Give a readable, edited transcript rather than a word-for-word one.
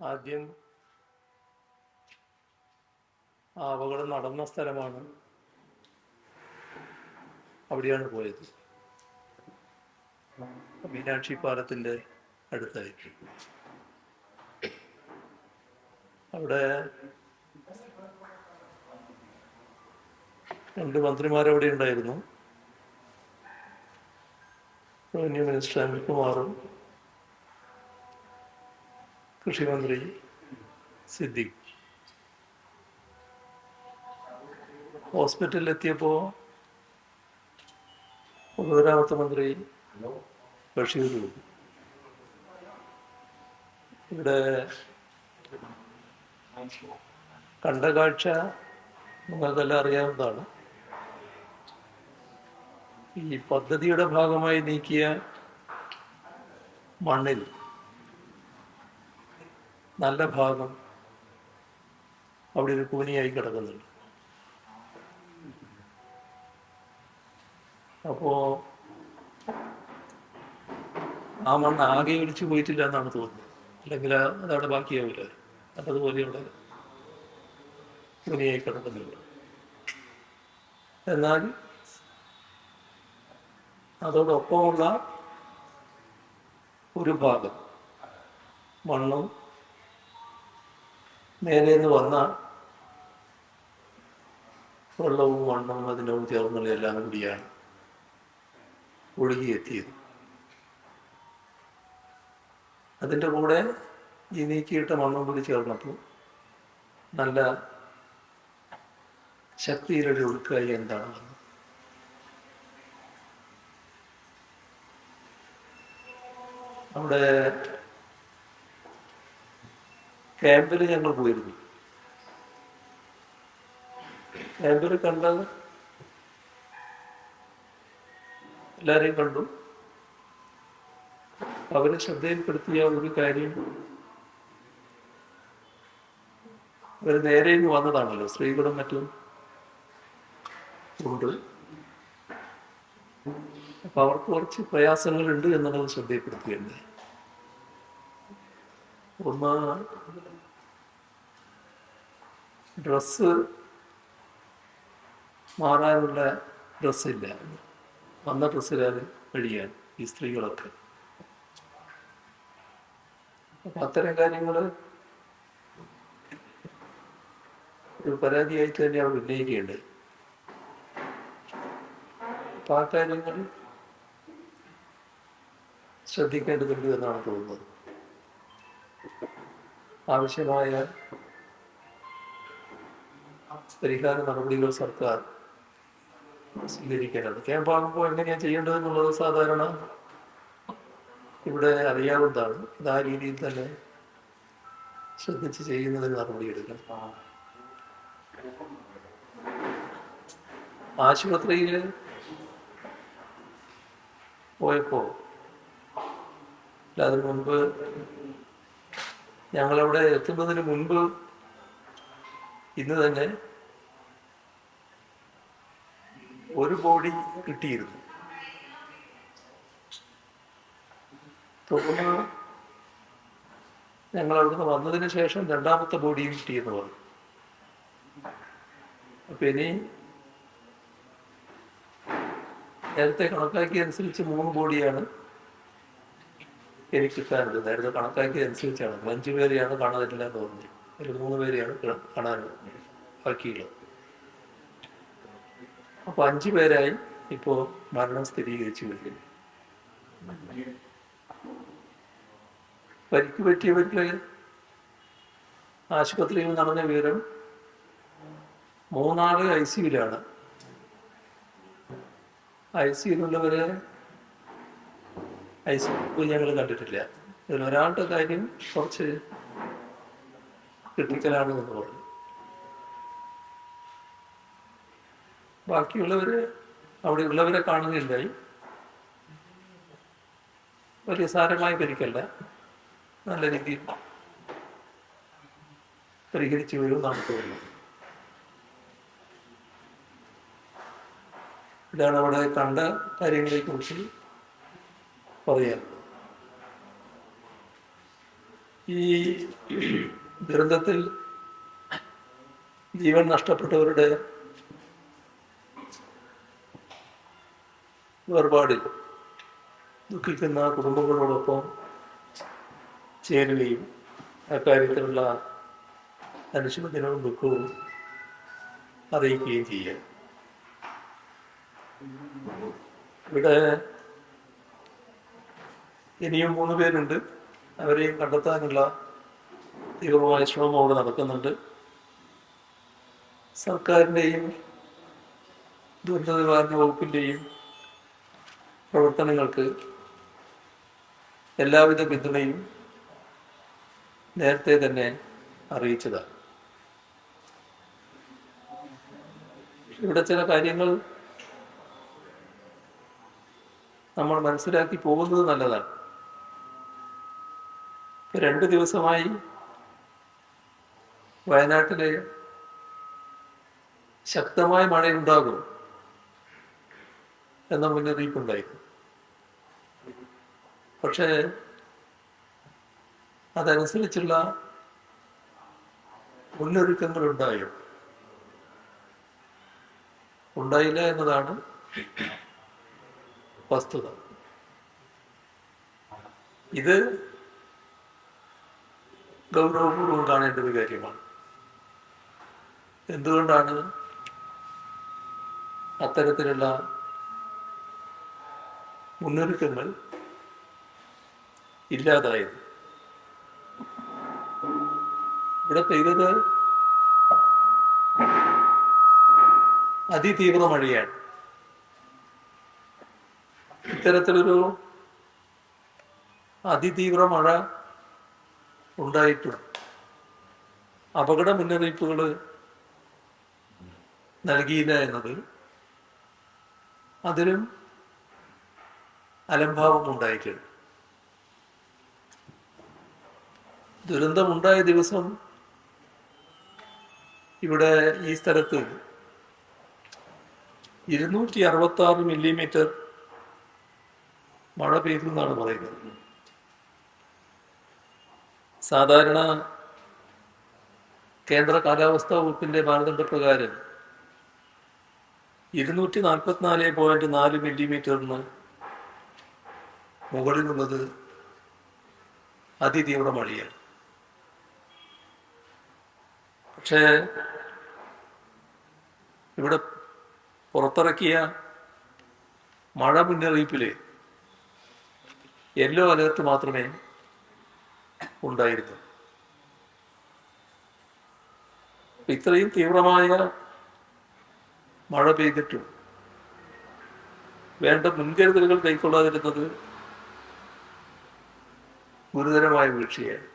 ആദ്യം ആ അപകടം നടന്ന സ്ഥലമാണ്, അവിടെയാണ് പോയത്. മീനാക്ഷി പാലത്തിൻ്റെ അടുത്തായിട്ട്. അവിടെ 2 മന്ത്രിമാരവിടെ ഉണ്ടായിരുന്നു. റവന്യൂ മിനിസ്റ്റർ അനിൽകുമാറും കൃഷിമന്ത്രി സിദ്ദിഖ്. ഹോസ്പിറ്റലിലെത്തിയപ്പോൾ പൊതുമരാമത്ത് മന്ത്രി ബഷീർ ഇവിടെ കണ്ട കാഴ്ച നിങ്ങൾക്കെല്ലാം അറിയാവുന്നതാണ്. ഈ പദ്ധതിയുടെ ഭാഗമായി നീക്കിയ മണ്ണിൽ നല്ല ഭാഗം അവിടെ ഒരു കൂനിയായി കിടക്കുന്നുണ്ട്. അപ്പോൾ ആ മണ്ണ് ആകെ ഒലിച്ചു പോയിട്ടില്ല എന്നാണ് തോന്നുന്നത്. അല്ലെങ്കിൽ അതവിടെ ബാക്കിയാവില്ല. അതുപോലെ അവിടെ കൂനിയായി കിടക്കുന്നുണ്ട്. എന്നാൽ അതോടൊപ്പമുള്ള ഒരു ഭാഗം മണ്ണും മേലെ നിന്ന് വന്ന വെള്ളവും മണ്ണും അതിനോട് ചേർന്നുള്ള എല്ലാം കൂടിയാണ് ഒഴുകിയെത്തിയത്. അതിൻ്റെ കൂടെ ഈ നീക്കിയിട്ട മണ്ണും കൂടി ചേർന്നപ്പോൾ നല്ല ശക്തിയിലൊരു ഒഴുക്കായി എന്താണ് വന്നത്. നമ്മുടെ ക്യാമ്പിൽ ഞങ്ങൾ പോയിരുന്നു. ക്യാമ്പിൽ കണ്ടത് എല്ലാവരെയും കണ്ടു. അവരെ ശ്രദ്ധയിൽപ്പെടുത്തിയ ഒരു കാര്യം, അവർ നേരെ വന്നതാണല്ലോ, സ്ത്രീകളും മറ്റും ഉണ്ട്. അപ്പൊ അവർക്ക് കുറച്ച് പ്രയാസങ്ങളുണ്ട് എന്നുള്ളത് ശ്രദ്ധയിൽപ്പെടുത്തുകയുണ്ട്. ഒന്ന്, ഡ്രസ്സ് മാറാനുള്ള ഡ്രസ്സില്ല, വന്ന ഡ്രസ്സിലാണ് കഴിയാൻ ഈ സ്ത്രീകളൊക്കെ. അപ്പൊ അത്തരം കാര്യങ്ങൾ ഒരു പരാതിയായിട്ട് തന്നെ അവർ ഉന്നയിക്കുകയുണ്ട്. അപ്പൊ ആ കാര്യങ്ങൾ ശ്രദ്ധിക്കേണ്ടതുണ്ട് എന്നാണ് തോന്നുന്നത്. ആവശ്യമായ പരിഹാര നടപടികൾ സർക്കാർ സ്വീകരിക്കേണ്ടത്. ക്യാമ്പാകുമ്പോൾ എങ്ങനെയാണ് ചെയ്യേണ്ടതെന്നുള്ളത് സാധാരണ ഇവിടെ അറിയാവുന്നതാണ്. ഇത് ആ രീതിയിൽ തന്നെ ശ്രദ്ധിച്ച് ചെയ്യുന്നതിന് നടപടിയെടുക്കണം. ആശുപത്രിയിൽ പോയപ്പോൾ അതിന് മുൻപ്, ഞങ്ങളവിടെ എത്തുന്നതിന് മുൻപ് ഇന്ന് തന്നെ ഒരു ബോഡി കിട്ടിയിരുന്നു. തുടർന്ന് ഞങ്ങൾ അവിടുന്ന് വന്നതിന് ശേഷം 2ാമത്തെ ബോഡിയും കിട്ടിയെന്ന് പറഞ്ഞു. അപ്പൊ ഇനി നേരത്തെ കണക്കാക്കിയതനുസരിച്ച് 3 ബോഡിയാണ് എനിക്ക് കിട്ടാനുള്ളത്. നേരത്തെ കണക്കാക്കിയതനുസരിച്ചാണ്. 5 പേരെയാണ് കാണാനില്ല എന്ന് പറഞ്ഞു. അതിൽ 3 പേരെയാണ് കാണാനുള്ളത്, ബാക്കിയുള്ളത്. അപ്പൊ 5 പേരായി ഇപ്പോൾ മരണം സ്ഥിരീകരിച്ചു വരുന്നു. പരിക്ക് പറ്റിയവർക്ക് ആശുപത്രിയിൽ നടന്ന വിവരം 3 ആള് ICUവിലാണ്. ICUവിലുള്ളവരെ ICU ഞങ്ങൾ കണ്ടിട്ടില്ല. ഇതിലൊരാളുടെ കാര്യം കുറച്ച് ക്രിട്ടിക്കലാണ് എന്ന് പറഞ്ഞു. ബാക്കിയുള്ളവര് അവിടെ ഉള്ളവരെ കാണുകയുണ്ടായി. വലിയ സാരമായ പരിക്കല്ല, നല്ല രീതിയിൽ പരിഹരിച്ചു വരുമെന്നാണ് തോന്നുന്നത്. ഇതാണ് അവിടെ കണ്ട കാര്യങ്ങളെ കുറിച്ച് പറയാൻ. ഈ ദുരന്തത്തിൽ ജീവൻ നഷ്ടപ്പെട്ടവരുടെ വേർപാടിൽ ദുഃഖിക്കുന്ന കുടുംബങ്ങളോടൊപ്പം ചേരുകയും അക്കാര്യത്തിലുള്ള അനുശോചനവും ദുഃഖവും അറിയിക്കുകയും ചെയ്യുക. ഇവിടെ ഇനിയും 3 പേരുണ്ട്. അവരെയും കണ്ടെത്താനുള്ള തീവ്രമായ ശ്രമം അവിടെ നടക്കുന്നുണ്ട്. സർക്കാരിൻ്റെയും ദുരന്ത നിവാരണ വകുപ്പിൻ്റെയും പ്രവർത്തനങ്ങൾക്ക് എല്ലാവിധ പിന്തുണയും നേരത്തെ തന്നെ അറിയിച്ചതാണ്. ഇവിടെ ചില കാര്യങ്ങൾ നമ്മൾ മനസ്സിലാക്കി പോകുന്നത് നല്ലതാണ്. 2 ദിവസമായി വയനാട്ടിലെ ശക്തമായ മഴയുണ്ടാകും എന്ന മുന്നറിയിപ്പുണ്ടായിരുന്നു. പക്ഷേ അതനുസരിച്ചുള്ള മുന്നൊരുക്കങ്ങൾ ഉണ്ടായില്ല എന്നതാണ് വസ്തുത. ഇത് ഗൗരവപൂർവ്വം കാണേണ്ട ഒരു കാര്യമാണ്. എന്തുകൊണ്ടാണ് അത്തരത്തിലുള്ള മുന്നൊരുക്കങ്ങൾ ഇല്ലാതായത്? ഇവിടെ പെയ്തത് അതിതീവ്ര മഴയാണ്. ഇത്തരത്തിലൊരു അതിതീവ്ര മഴ ഉണ്ടായിട്ടും അപകട മുന്നറിയിപ്പുകൾ നൽകിയില്ല എന്നത് അതിലും അലംഭാവം ഉണ്ടായിട്ടുണ്ട്. ദുരന്തമുണ്ടായ ദിവസം ഇവിടെ ഈ സ്ഥലത്ത് 266 മില്ലിമീറ്റർ മഴ പെയ്തു എന്നാണ് പറയുന്നത്. സാധാരണ കേന്ദ്ര കാലാവസ്ഥാ വകുപ്പിന്റെ മാനദണ്ഡപ്രകാരം 244.4 മില്ലിമീറ്ററിന് മുകളിലുള്ളത് അതിതീവ്ര മഴയാണ്. പക്ഷേ ഇവിടെ പുറത്തിറക്കിയ മഴ മുന്നറിയിപ്പിൽ യെല്ലോ അലേർട്ട് മാത്രമേ ഉണ്ടായിരുന്നു. ഇത്രയും തീവ്രമായ മഴ പെയ്തിട്ടും വേണ്ട മുൻകരുതലുകൾ കൈക്കൊള്ളാതിരുന്നത് ഗുരുതരമായ വീഴ്ചയാണ്.